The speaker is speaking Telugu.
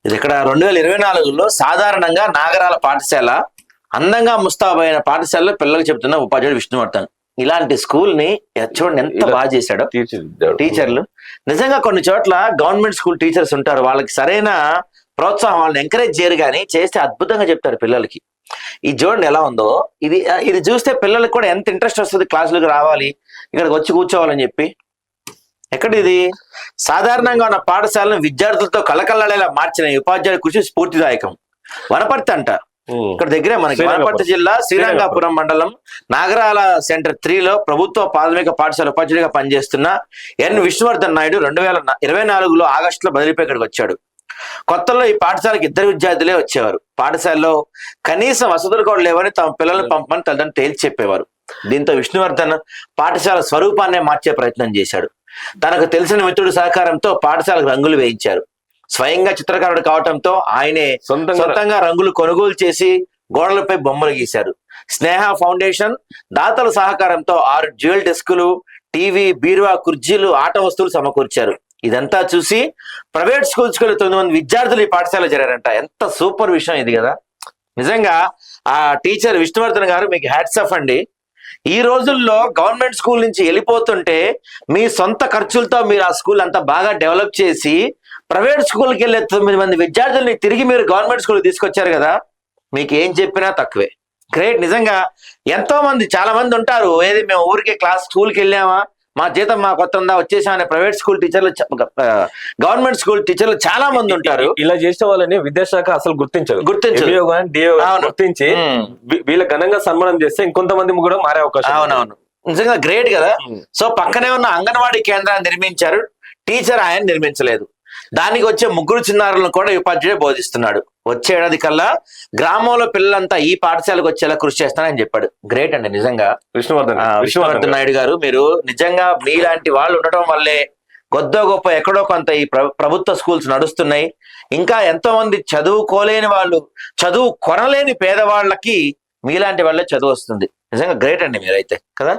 ఇది ఇక్కడ 2024లో సాధారణంగా నాగరాల పాఠశాల అందంగా ముస్తాబైన పాఠశాలలో పిల్లలకు చెప్తున్న ఉపాధ్యాయుడు విష్ణువర్ధన్. ఇలాంటి స్కూల్ ని చూడండి ఎంత బాగా చేశాడో. టీచర్లు నిజంగా కొన్ని చోట్ల గవర్నమెంట్ స్కూల్ టీచర్స్ ఉంటారు, వాళ్ళకి సరైన ప్రోత్సాహం, వాళ్ళని ఎంకరేజ్ చేయరు, కానీ చేస్తే అద్భుతంగా చెప్తారు పిల్లలకి. ఇది చూడండి ఎలా ఉందో. ఇది చూస్తే పిల్లలకు కూడా ఎంత ఇంట్రెస్ట్ వస్తుంది, క్లాసులకు రావాలి, ఇక్కడికి వచ్చి కూర్చోవాలని చెప్పి. ఎక్కడిది సాధారణంగా ఉన్న పాఠశాలను విద్యార్థులతో కళకళలేలా మార్చిన ఈ ఉపాధ్యాయుడి కృషి స్ఫూర్తిదాయకం. వనపర్తి అంట, ఇక్కడ దగ్గరే మనకి వనపర్తి జిల్లా శ్రీరంగాపురం మండలం నాగరాల సెంటర్ 3లో ప్రభుత్వ ప్రాథమిక పాఠశాల ఉపాధ్యాయుడిగా పనిచేస్తున్న ఎన్ విష్ణువర్ధన్ నాయుడు 2024లో ఆగస్టులో బదిలీపై ఇక్కడికి వచ్చాడు. కొత్తలో ఈ పాఠశాలకు 2 విద్యార్థులే వచ్చేవారు. పాఠశాలలో కనీసం వసతులు కూడా లేవని తమ పిల్లల్ని పంపమని తల్లిదండ్రులు తేల్చి చెప్పేవారు. దీంతో విష్ణువర్ధన్ పాఠశాల స్వరూపాన్నే మార్చే ప్రయత్నం చేశాడు. తనకు తెలిసిన మిత్రుడి సహకారంతో పాఠశాలకు రంగులు వేయించారు. స్వయంగా చిత్రకారుడు కావడంతో ఆయనే సొంతంగా రంగులు కొనుగోలు చేసి గోడలపై బొమ్మలు గీశారు. స్నేహ ఫౌండేషన్ దాతల సహకారంతో 6 డ్యూయల్ డెస్కులు, టీవీ, బీరువా, కుర్చీలు, ఆట వస్తువులు సమకూర్చారు. ఇదంతా చూసి ప్రైవేట్ స్కూల్స్కి వెళ్ళి 9 మంది విద్యార్థులు ఈ పాఠశాల చేరారంట. ఎంత సూపర్ విషయం ఇది కదా. నిజంగా ఆ టీచర్ విష్ణువర్ధన్ గారు మీకు హ్యాట్స్ ఆఫ్ అండి. ఈ రోజుల్లో గవర్నమెంట్ స్కూల్ నుంచి వెళ్ళిపోతుంటే మీ సొంత ఖర్చులతో మీరు ఆ స్కూల్ అంతా బాగా డెవలప్ చేసి ప్రైవేట్ స్కూల్కి వెళ్ళే 9 మంది విద్యార్థుల్ని తిరిగి మీరు గవర్నమెంట్ స్కూల్ తీసుకొచ్చారు కదా. మీకు ఏం చెప్పినా తక్కువే. గ్రేట్. నిజంగా ఎంతో మంది, చాలా మంది ఉంటారు, ఏది మేము ఊరికే స్కూల్కి వెళ్ళామా, మా జీతం మా కొత్త ఉందా, వచ్చేసామనే ప్రైవేట్ స్కూల్ టీచర్లు, గవర్నమెంట్ స్కూల్ టీచర్లు చాలా మంది ఉంటారు. ఇలా చేసిన వాళ్ళని విద్యాశాఖ అసలు గుర్తించి గుర్తించి వీళ్ళ ఘనంగా సన్మానం చేస్తే ఇంకొంతమంది కూడా మారే అవకాశం. అవునవును, నిజంగా గ్రేట్ కదా. సో పక్కనే ఉన్న అంగన్వాడీ కేంద్రాన్ని నిర్మించారు, టీచర్ ఆయన నిర్మించలేదు. దానికి వచ్చే 3 చిన్నారులను కూడా ఉపాధ్యాయుడు బోధిస్తున్నాడు. వచ్చే ఏడాది కల్లా గ్రామంలో పిల్లలంతా ఈ పాఠశాలకు వచ్చేలా కృషి చేస్తానని చెప్పాడు. గ్రేట్ అండి నిజంగా విష్ణువర్ధన్ నాయుడు గారు. మీరు నిజంగా మీలాంటి వాళ్ళు ఉండటం వల్లే కొద్దో గొప్ప ఎక్కడో కొంత ఈ ప్రభుత్వ స్కూల్స్ నడుస్తున్నాయి. ఇంకా ఎంతో మంది చదువుకోలేని వాళ్ళు, చదువు కొనలేని పేదవాళ్ళకి మీలాంటి వాళ్ళే చదువు వస్తుంది. నిజంగా గ్రేట్ అండి మీరైతే కదా.